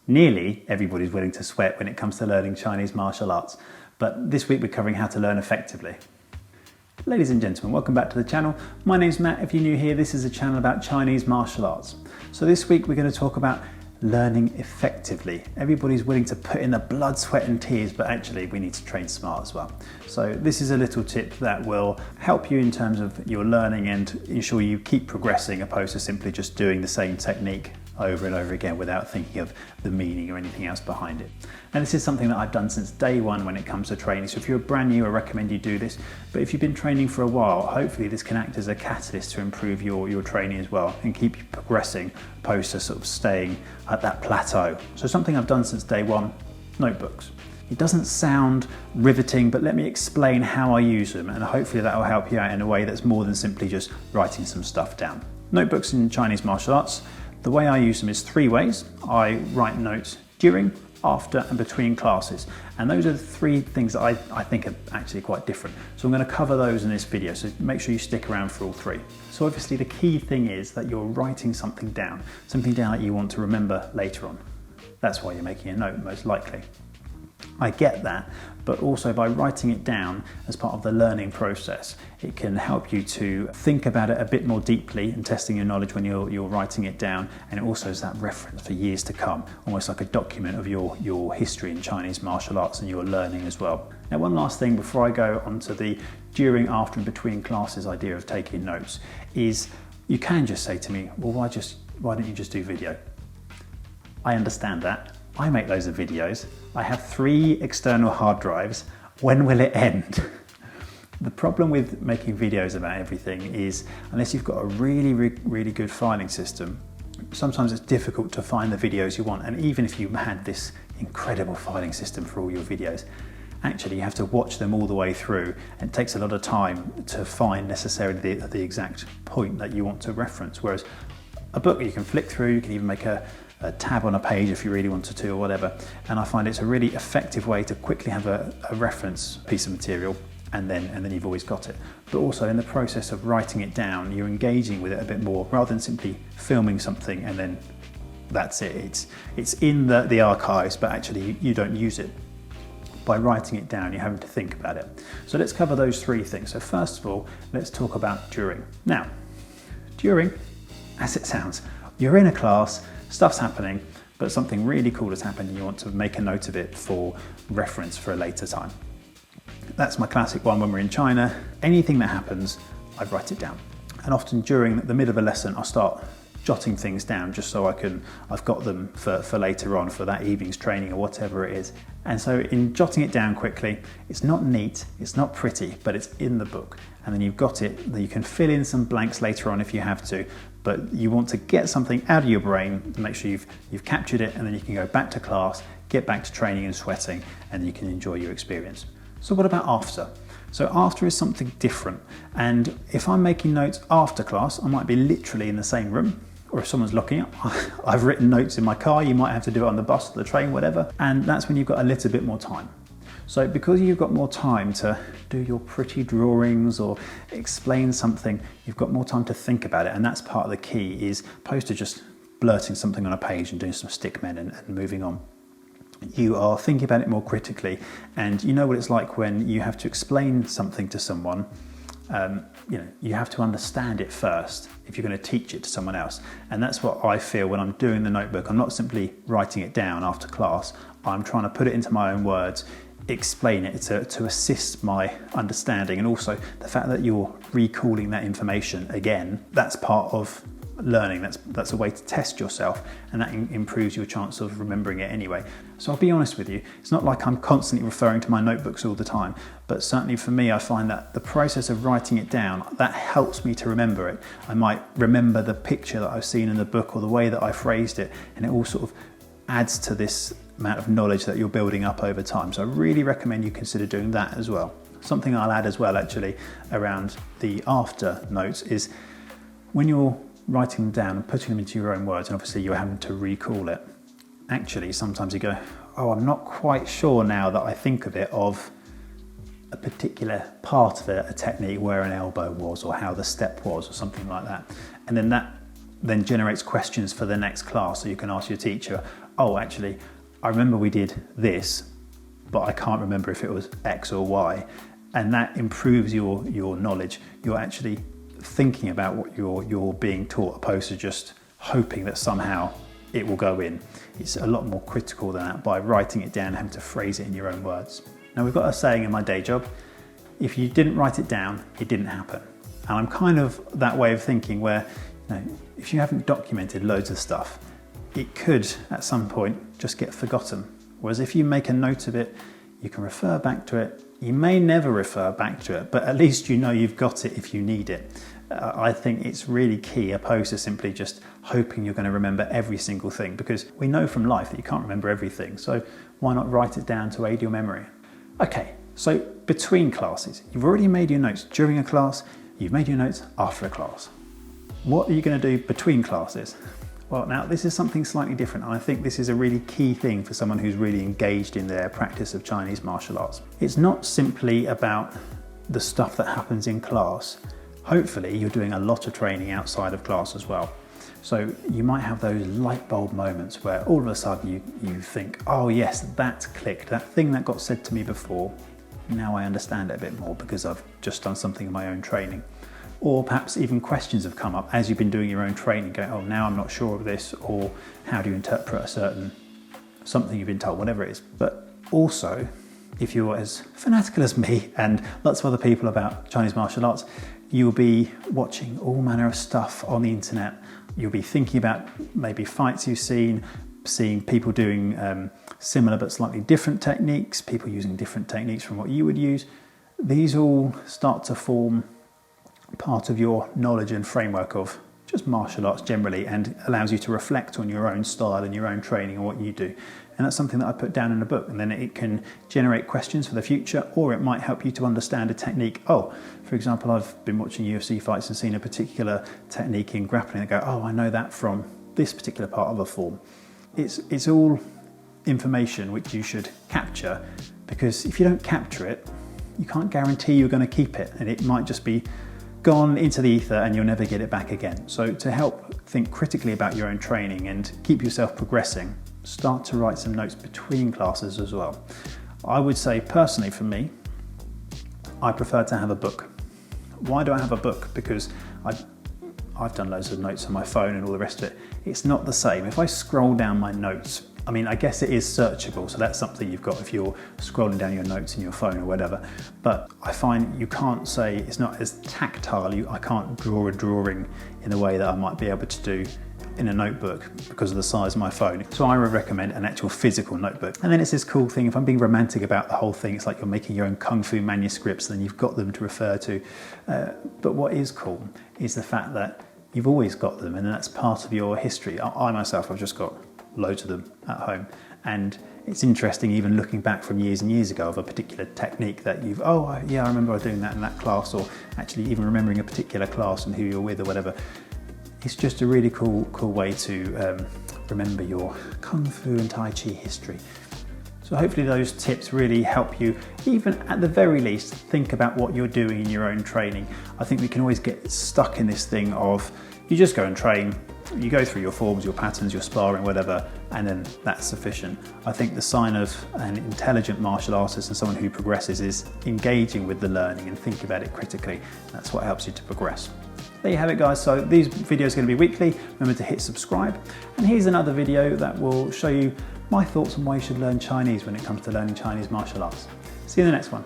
Nearly everybody's willing to sweat when it comes to learning Chinese martial arts, but this week we're covering how to learn effectively. Ladies and gentlemen, welcome back to the channel. My name's Matt. If you're new here, this is a channel about Chinese martial arts. So this week we're going to talk about learning effectively. Everybody's willing to put in the blood, sweat and tears, but actually we need to train smart as well. So this is a little tip that will help you in terms of your learning and ensure you keep progressing opposed to simply just doing the same technique over and over again without thinking of the meaning or anything else behind it. And this is something that I've done since day one when it comes to training. So if you're brand new, I recommend you do this. But if you've been training for a while, hopefully this can act as a catalyst to improve your training as well and keep you progressing opposed to sort of staying at that plateau. So something I've done since day one, notebooks. It doesn't sound riveting, but let me explain how I use them, and hopefully that will help you out in a way that's more than simply just writing some stuff down. Notebooks in Chinese martial arts, the way I use them is three ways. I write notes during, after and between classes, and those are the three things that I think are actually quite different. So I'm going to cover those in this video, so make sure you stick around for all three. So obviously the key thing is that you're writing something down that you want to remember later on. That's why you're making a note, most likely. I get that, but also by writing it down as part of the learning process, it can help you to think about it a bit more deeply and testing your knowledge when you're writing it down, and it also is that reference for years to come, almost like a document of your history in Chinese martial arts and your learning as well. Now, one last thing before I go on to the during, after and between classes idea of taking notes is you can just say to me, well, why don't you just do video? I understand that. I make loads of videos. I have 3 external hard drives. When will it end? The problem with making videos about everything is, unless you've got a really good filing system, sometimes it's difficult to find the videos you want. And even if you had this incredible filing system for all your videos, actually you have to watch them all the way through, and it takes a lot of time to find necessarily the exact point that you want to reference. Whereas a book you can flick through, you can even make a tab on a page if you really wanted to or whatever, and I find it's a really effective way to quickly have a reference piece of material, and then you've always got it. But also in the process of writing it down, you're engaging with it a bit more rather than simply filming something and then that's it. It's in the archives, but actually you don't use it. By writing it down, you're having to think about it. So let's cover those 3 things. So first of all, let's talk about during. Now, during, as it sounds, you're in a class, stuff's happening, but something really cool has happened and you want to make a note of it for reference for a later time. That's my classic one when we're in China. Anything that happens, I write it down. And often during the middle of a lesson, I'll start jotting things down just so I've got them for later on, for that evening's training or whatever it is. And so in jotting it down quickly, it's not neat, it's not pretty, but it's in the book. And then you've got it, that you can fill in some blanks later on if you have to, but you want to get something out of your brain to make sure you've captured it, and then you can go back to class, get back to training and sweating, and you can enjoy your experience. So what about after? So after is something different. And if I'm making notes after class, I might be literally in the same room, or if someone's locking up, I've written notes in my car, you might have to do it on the bus or the train, whatever. And that's when you've got a little bit more time. So because you've got more time to do your pretty drawings or explain something, you've got more time to think about it. And that's part of the key, is opposed to just blurting something on a page and doing some stickmen and moving on. You are thinking about it more critically, and you know what it's like when you have to explain something to someone. You have to understand it first if you're going to teach it to someone else. And that's what I feel when I'm doing the notebook. I'm not simply writing it down after class. I'm trying to put it into my own words, explain it to assist my understanding, and also the fact that you're recalling that information again, that's part of learning. That's a way to test yourself, and that improves your chance of remembering it anyway. So I'll be honest with you, it's not like I'm constantly referring to my notebooks all the time, but certainly for me, I find that the process of writing it down, that helps me to remember it. I might remember the picture that I've seen in the book or the way that I phrased it, and it all sort of adds to this amount of knowledge that you're building up over time. So I really recommend you consider doing that as well. Something I'll add as well actually around the after notes is when you're writing them down and putting them into your own words, and obviously you're having to recall it, actually sometimes you go, oh, I'm not quite sure now that I think of it of a particular part of it, a technique, where an elbow was or how the step was or something like that. And then that then generates questions for the next class. So you can ask your teacher, oh, actually, I remember we did this, but I can't remember if it was X or Y. And that improves your knowledge. You're actually thinking about what you're being taught, opposed to just hoping that somehow it will go in. It's a lot more critical than that by writing it down and having to phrase it in your own words. Now, we've got a saying in my day job, if you didn't write it down, it didn't happen. And I'm kind of that way of thinking where, if you haven't documented loads of stuff, it could at some point just get forgotten. Whereas if you make a note of it, you can refer back to it. You may never refer back to it, but at least you know you've got it if you need it. I think it's really key, opposed to simply just hoping you're going to remember every single thing, because we know from life that you can't remember everything. So why not write it down to aid your memory? Okay, so between classes, you've already made your notes during a class, you've made your notes after a class. What are you going to do between classes? Well, now this is something slightly different, and I think this is a really key thing for someone who's really engaged in their practice of Chinese martial arts. It's not simply about the stuff that happens in class. Hopefully you're doing a lot of training outside of class as well. So you might have those light bulb moments where all of a sudden you think, oh yes, that's clicked, that thing that got said to me before, now I understand it a bit more because I've just done something in my own training. Or perhaps even questions have come up as you've been doing your own training, going, oh, now I'm not sure of this, or how do you interpret a certain something you've been told, whatever it is. But also, if you're as fanatical as me and lots of other people about Chinese martial arts, you'll be watching all manner of stuff on the internet. You'll be thinking about maybe fights you've seen, seeing people doing similar but slightly different techniques, people using different techniques from what you would use. These all start to form part of your knowledge and framework of just martial arts generally, and allows you to reflect on your own style and your own training and what you do. And that's something that I put down in a book, and then it can generate questions for the future, or it might help you to understand a technique. Oh, for example, I've been watching UFC fights and seen a particular technique in grappling and go, oh, I know that from this particular part of a form. It's all information which you should capture, because if you don't capture it, you can't guarantee you're going to keep it, and it might just be gone into the ether and you'll never get it back again. So to help think critically about your own training and keep yourself progressing, start to write some notes between classes as well. I would say personally for me, I prefer to have a book. Why do I have a book? Because I've done loads of notes on my phone and all the rest of it. It's not the same. If I scroll down my notes, I mean, I guess it is searchable, so that's something you've got if you're scrolling down your notes in your phone or whatever. But I find you can't say, it's not as tactile. I can't draw a drawing in the way that I might be able to do in a notebook because of the size of my phone. So I would recommend an actual physical notebook. And then it's this cool thing, if I'm being romantic about the whole thing, it's like you're making your own kung fu manuscripts, then you've got them to refer to. But what is cool is the fact that you've always got them, and that's part of your history. I myself, I've just got loads of them at home, and it's interesting even looking back from years and years ago of a particular technique that you've, oh yeah, I remember doing that in that class, or actually even remembering a particular class and who you're with or whatever. It's just a really cool way to remember your Kung Fu and Tai Chi history. So hopefully those tips really help you, even at the very least, think about what you're doing in your own training. I think we can always get stuck in this thing of, you just go and train, you go through your forms, your patterns, your sparring, whatever, and then that's sufficient. I think the sign of an intelligent martial artist and someone who progresses is engaging with the learning and thinking about it critically. That's what helps you to progress. There you have it, guys. So these videos are going to be weekly. Remember to hit subscribe. And here's another video that will show you my thoughts on why you should learn Chinese when it comes to learning Chinese martial arts. See you in the next one.